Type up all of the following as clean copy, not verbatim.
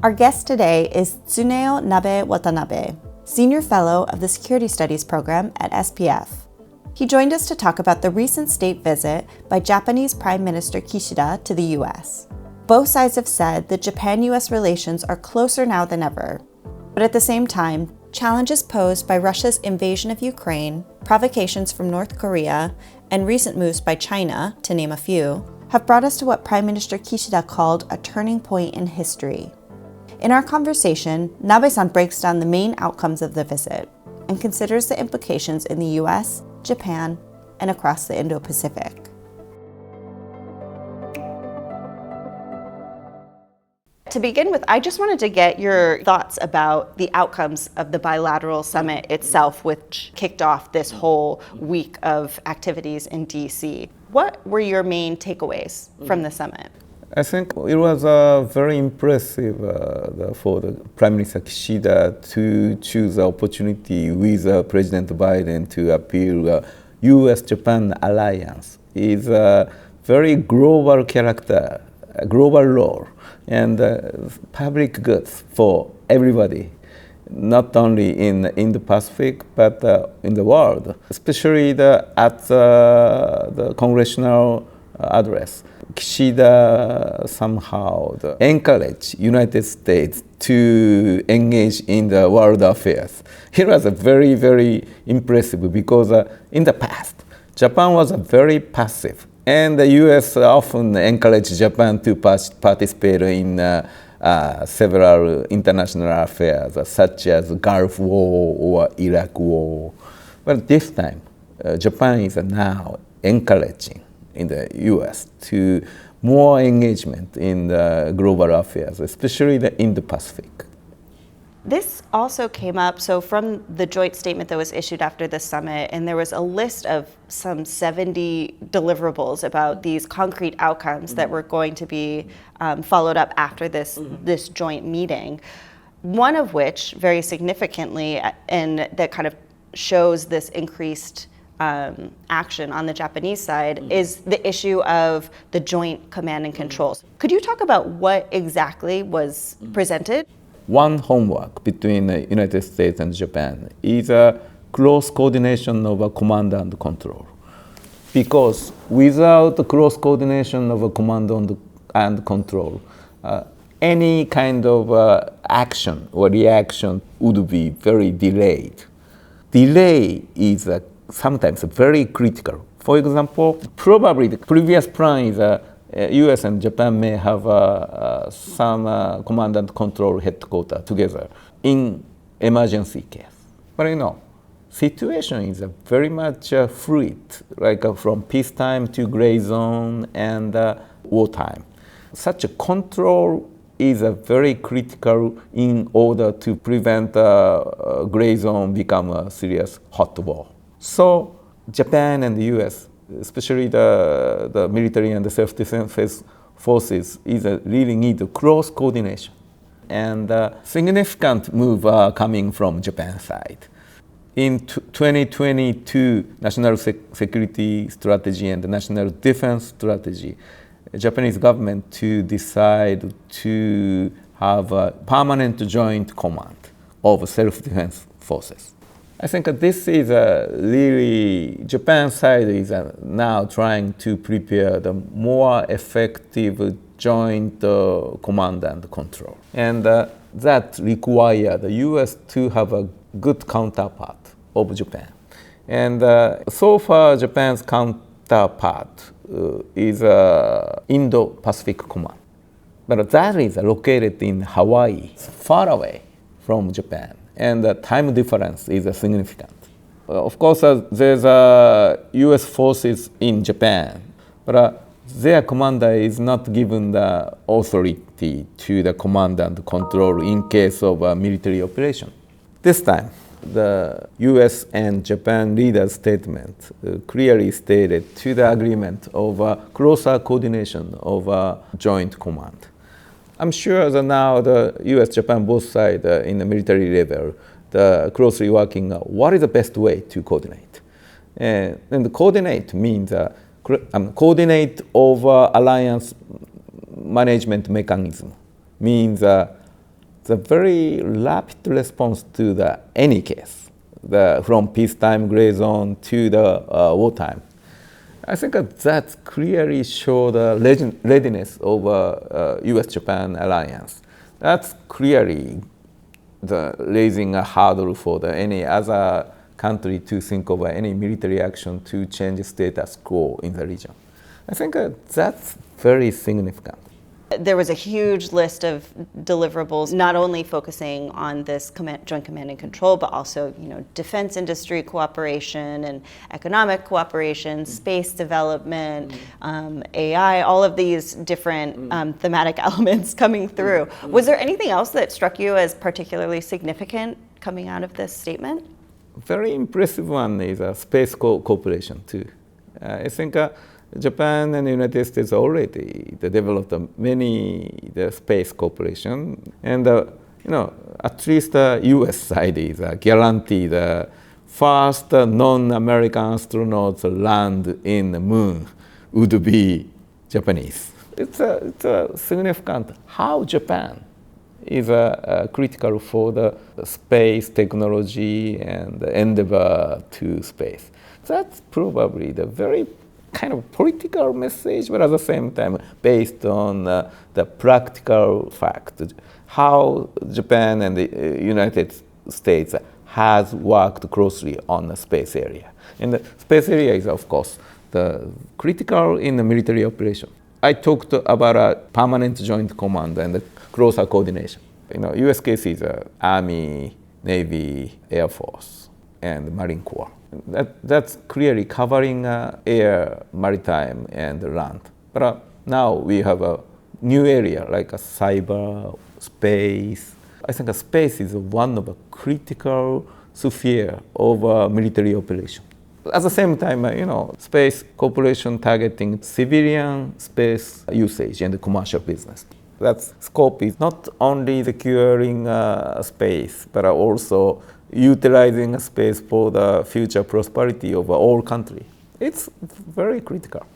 Our guest today is Tsuneo Watanabe, Senior Fellow of the Security Studies Program at SPF. He joined us to talk about the recent state visit by Japanese Prime Minister Kishida to the U.S. Both sides have said that Japan-U.S. relations are closer now than ever. But at the same time, challenges posed by Russia's invasion of Ukraine, provocations from North Korea, and recent moves by China, to name a few, have brought us to what Prime Minister Kishida called a turning point in history. In our conversation, Nabe-san breaks down the main outcomes of the visit and considers the implications in the US, Japan, and across the Indo-Pacific. To begin with, I just wanted to get your thoughts about the outcomes of the bilateral summit itself, which kicked off this whole week of activities in DC. What were your main takeaways from the summit? I think it was very impressive for the Prime Minister Kishida to choose the opportunity with President Biden to appeal U.S.-Japan alliance. It's a very global character, a global role, and public goods for everybody, not only in the Indo-Pacific, but in the world, especially at the congressional address. Kishida somehow encouraged United States to engage in the world affairs. It was very, very impressive because in the past, Japan was very passive, and the U.S. often encouraged Japan to participate in several international affairs, such as Gulf War or Iraq War. But this time, Japan is now encouraging in the U.S. to more engagement in the global affairs, especially the Indo-Pacific. This also came up, so from the joint statement that was issued after the summit, and there was a list of some 70 deliverables about these concrete outcomes that were going to be followed up after this joint meeting. One of which, very significantly, and that kind of shows this increased action on the Japanese side, is the issue of the joint command and controls. Could you talk about what exactly was presented? One homework between the United States and Japan is a close coordination of a command and control. Because without the close coordination of a command and control, any kind of action or reaction would be very delayed. Delay is sometimes very critical. For example, probably the previous plan is US and Japan may have some command and control headquarters together in emergency case. But situation is very much fluid, like from peacetime to gray zone and wartime. Such a control is very critical in order to prevent gray zone become a serious hot war. So Japan and the US, especially the military and the self-defense forces, really need a close coordination. And significant move coming from Japan's side. In 2022 National Security Strategy and the National Defense Strategy, the Japanese government to decide to have a permanent joint command of self-defense forces. I think this is really, Japan's side is now trying to prepare the more effective joint command and control. And that requires the US to have a good counterpart of Japan. And so far, Japan's counterpart is Indo-Pacific Command. But that is located in Hawaii, far away from Japan. And the time difference is significant. Of course, there's U.S. forces in Japan, but their commander is not given the authority to the command and control in case of a military operation. This time, the U.S. and Japan leaders' statement clearly stated to the agreement of closer coordination of a joint command. I'm sure that now the U.S., Japan, both sides in the military level, closely working what is the best way to coordinate. And coordinate means coordinate over alliance management mechanism. Means the very rapid response to any case, from peacetime gray zone to the wartime. I think that clearly shows the readiness of U.S.-Japan alliance. That's clearly raising a hurdle for any other country to think of any military action to change status quo in the region. I think that's very significant. There was a huge list of deliverables, not only focusing on this joint command and control, but also, defense industry cooperation and economic cooperation, space development, AI, all of these different thematic elements coming through. Was there anything else that struck you as particularly significant coming out of this statement? Very impressive one is space cooperation too. I think Japan and the United States already developed many space cooperation, and at least the U.S. side is guaranteed the first non-American astronauts land in the moon would be Japanese. It's a significant how Japan is critical for the space technology and the endeavor to space. That's probably the very kind of political message, but at the same time based on the practical fact, how Japan and the United States has worked closely on the space area. And the space area is, of course, the critical in the military operation. I talked about a permanent joint command and the closer coordination. U.S. case is Army, Navy, Air Force, and Marine Corps. That's clearly covering air, maritime, and land. But now we have a new area like a cyber, space. I think space is one of the critical sphere of military operation. At the same time, space cooperation targeting civilian space usage and commercial business. That scope is not only securing space, but also utilizing space for the future prosperity of all countries. It's very critical.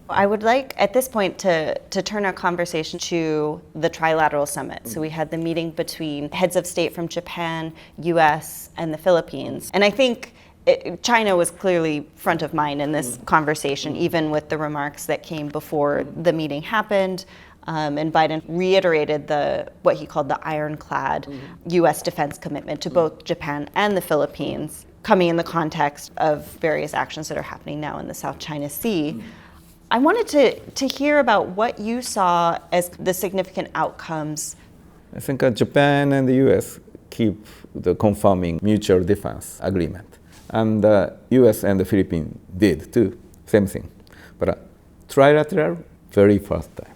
I would like, at this point, to turn our conversation to the trilateral summit. So we had the meeting between heads of state from Japan, U.S., and the Philippines. And I think China was clearly front of mind in this conversation, even with the remarks that came before the meeting happened. And Biden reiterated what he called the ironclad U.S. defense commitment to both Japan and the Philippines, coming in the context of various actions that are happening now in the South China Sea. I wanted to hear about what you saw as the significant outcomes. I think Japan and the U.S. keep the confirming mutual defense agreement. And the U.S. and the Philippines did too, same thing. But trilateral, very first time.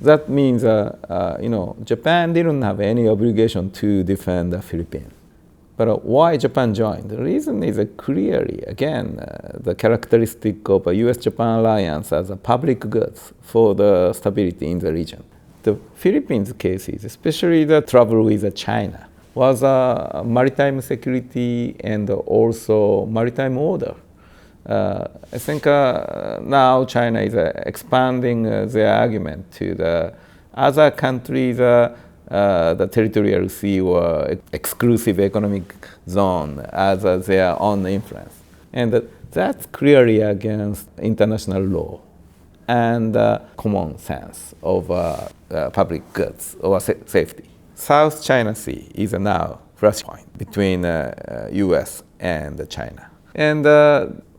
That means, Japan didn't have any obligation to defend the Philippines. But why Japan joined? The reason is clearly, again, the characteristic of a U.S.-Japan alliance as a public goods for the stability in the region. The Philippines cases, especially the trouble with China, was maritime security and also maritime order. I think now China is expanding their argument to the other countries, the territorial sea or exclusive economic zone as their own influence. And that's clearly against international law and common sense of public goods or safety. South China Sea is now flashpoint between U.S. and China. And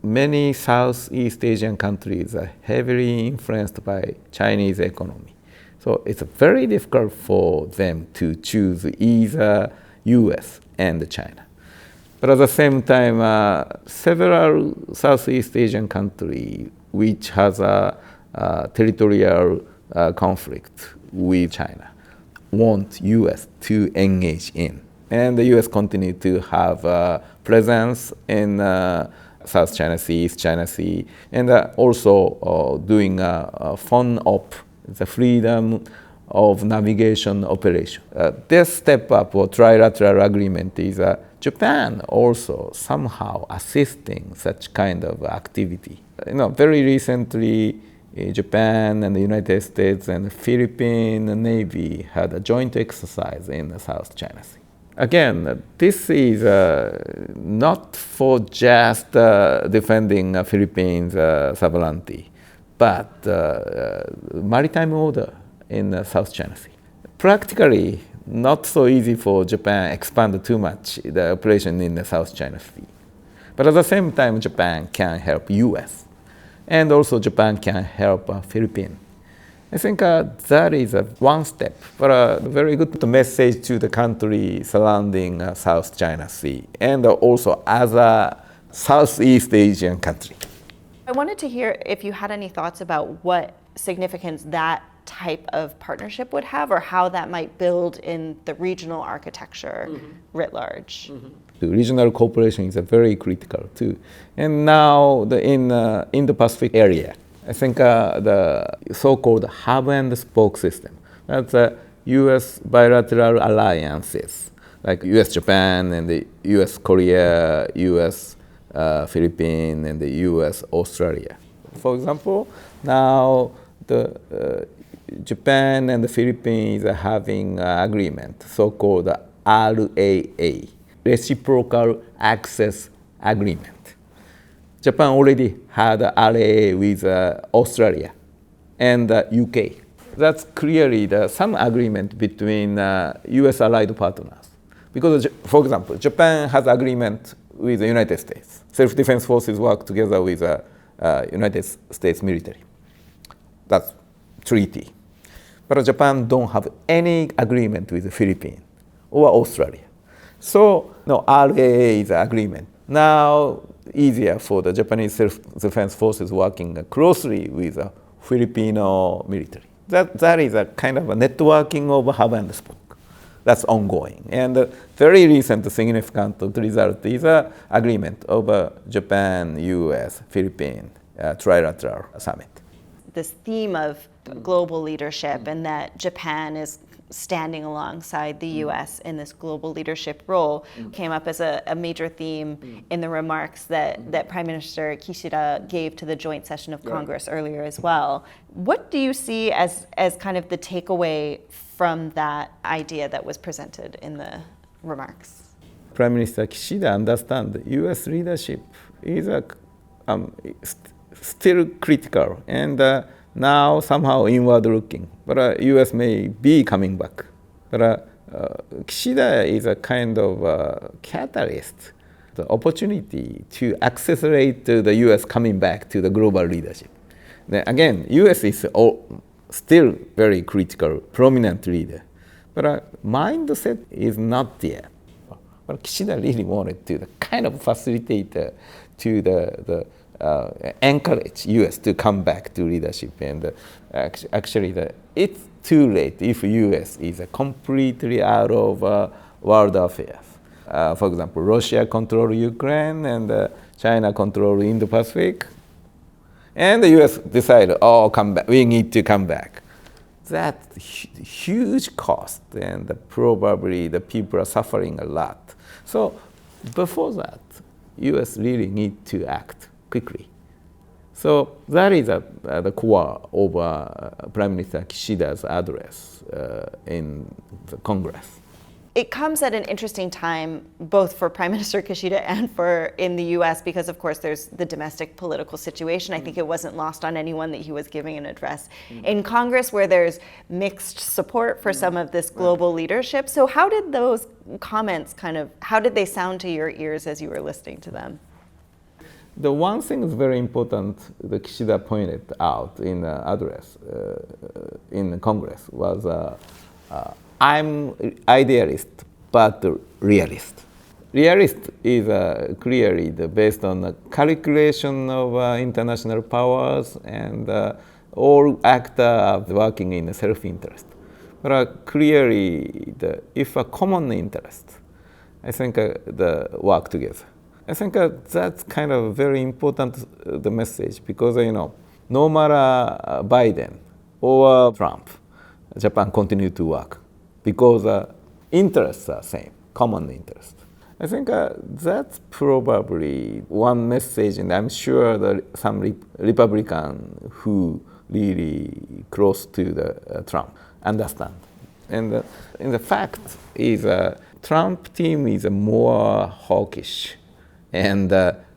many Southeast Asian countries are heavily influenced by Chinese economy. So it's very difficult for them to choose either U.S. and China. But at the same time, several Southeast Asian countries which has a territorial conflict with China want U.S. to engage in. And the U.S. continue to have a presence in South China Sea, East China Sea, and also doing a FON-OP, the freedom of navigation operation. This step up or trilateral agreement is Japan also somehow assisting such kind of activity. Very recently, Japan and the United States and the Philippine Navy had a joint exercise in the South China Sea. Again, this is not for just defending Philippines' sovereignty, but maritime order in the South China Sea. Practically, not so easy for Japan to expand too much the operation in the South China Sea. But at the same time, Japan can help U.S. And also Japan can help Philippines. I think that is one step, but a very good message to the country surrounding South China Sea and also other Southeast Asian countries. I wanted to hear if you had any thoughts about what significance that type of partnership would have or how that might build in the regional architecture writ large. The regional cooperation is very critical too. And now in the Indo-Pacific area, I think the so-called hub and spoke system, that's U.S. bilateral alliances, like U.S.-Japan and the U.S.-Korea, U.S.-Philippines, and the U.S.-Australia. For example, now the Japan and the Philippines are having an agreement, so-called RAA, Reciprocal Access Agreement. Japan already had a RAA with Australia and UK. That's clearly some agreement between U.S. allied partners. Because, for example, Japan has agreement with the United States. Self-defense forces work together with the United States military. That's treaty. But Japan don't have any agreement with the Philippines or Australia. So, no, RAA is an agreement. Now, easier for the Japanese self-defense forces working closely with the Filipino military. That is a kind of a networking of hub and spoke. That's ongoing. And very recent significant result is an agreement of Japan, U.S., Philippines trilateral summit. This theme of global leadership and that Japan is standing alongside the U.S. in this global leadership role came up as a major theme in the remarks that Prime Minister Kishida gave to the joint session of Congress earlier as well. What do you see as kind of the takeaway from that idea that was presented in the remarks? Prime Minister Kishida understands U.S. leadership is still critical and now somehow inward looking, but U.S. may be coming back. But Kishida is a kind of catalyst, the opportunity to accelerate the U.S. coming back to the global leadership. Then again, U.S. is still very critical, prominent leader, but mindset is not there. But Kishida really wanted to kind of facilitate to encourage U.S. to come back to leadership. And actually, it's too late if U.S. is completely out of world affairs. For example, Russia controls Ukraine and China controls Indo-Pacific. And the U.S. decided, come back. We need to come back. That's huge cost, and probably the people are suffering a lot. So before that, U.S. really need to act quickly. So that is the core of Prime Minister Kishida's address in the Congress. It comes at an interesting time, both for Prime Minister Kishida and for in the U.S., because of course there's the domestic political situation. I think it wasn't lost on anyone that he was giving an address in Congress where there's mixed support for some of this global leadership. So how did those comments how did they sound to your ears as you were listening to them? The one thing is very important that Kishida pointed out in the address in Congress was I'm idealist, but realist. Realist is clearly based on the calculation of international powers and all actors working in self-interest. But clearly, if a common interest, I think the work together. I think that's kind of very important the message because no matter Biden or Trump, Japan continue to work. Because interests are same, common interest. I think that's probably one message, and I'm sure that some Republicans who really close to the Trump, understand. And the fact is Trump team is more hawkish and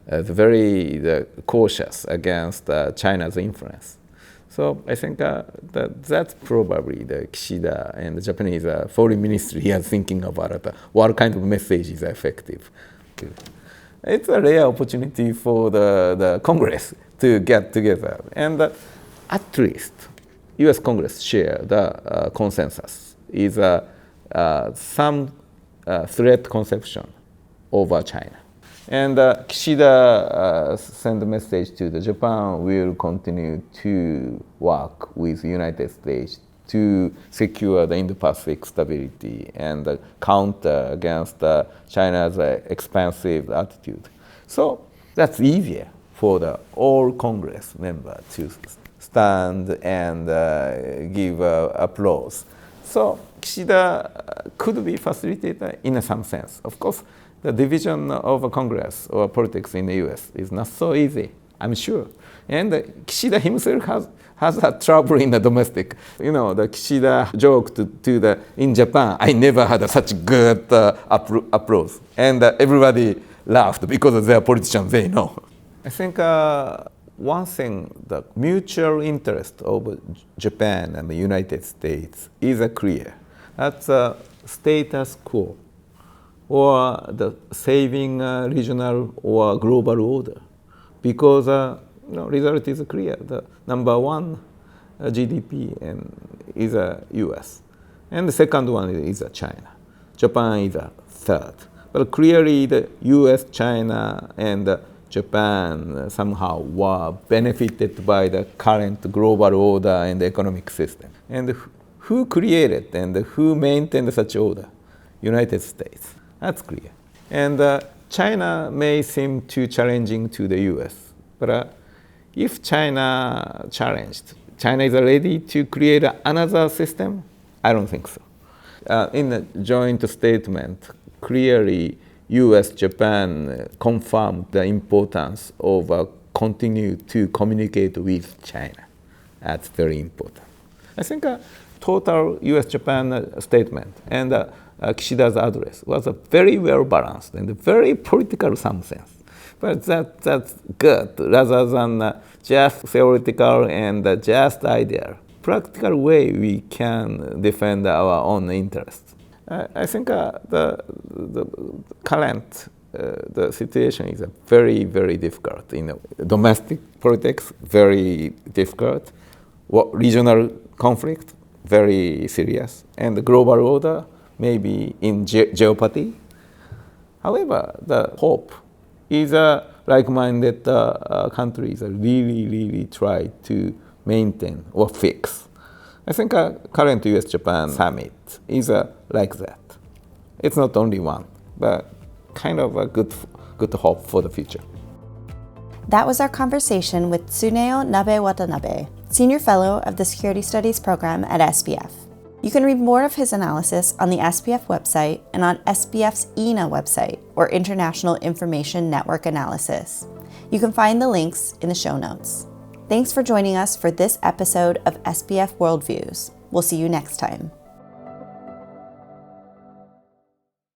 very cautious against China's influence. So I think that's probably the Kishida and the Japanese foreign ministry are thinking about what kind of message is effective. It's a rare opportunity for the Congress to get together. And at least U.S. Congress share the consensus is some threat conception over China. And Kishida sent a message to the Japan will continue to work with the United States to secure the Indo-Pacific stability and counter against China's expansive attitude. So that's easier for the all Congress members to stand and give applause. So Kishida could be facilitated in some sense. Of course, the division of Congress or politics in the U.S. is not so easy, I'm sure. And Kishida himself has a trouble in the domestic. The Kishida joked in Japan, I never had such good applause. And everybody laughed because their politicians, they know. I think one thing, the mutual interest of Japan and the United States is clear. That's a status quo, or the saving regional or global order, because result is clear. The number one GDP is U.S. and the second one is China. Japan is third. But clearly the U.S., China, and Japan somehow were benefited by the current global order and economic system. And who created and who maintained such order? United States. That's clear. And China may seem too challenging to the U.S. But if China challenged, China is ready to create another system? I don't think so. In the joint statement, clearly U.S., Japan confirmed the importance of continue to communicate with China. That's very important. I think total U.S.-Japan statement and Kishida's address was very well balanced and very political in some sense. But that's good rather than just theoretical and just idea. Practical way we can defend our own interests. I think the current the situation is very, very difficult. Domestic politics, very difficult. Regional conflict, very serious. And the global order, maybe in jeopardy. However, the hope is like-minded countries really, really try to maintain or fix. I think current U.S.-Japan summit is like that. It's not only one, but kind of a good hope for the future. That was our conversation with Tsuneo Watanabe, Senior Fellow of the Security Studies Program at SPF. You can read more of his analysis on the SPF website and on SPF's INA website, or International Information Network Analysis. You can find the links in the show notes. Thanks for joining us for this episode of SPF Worldviews. We'll see you next time.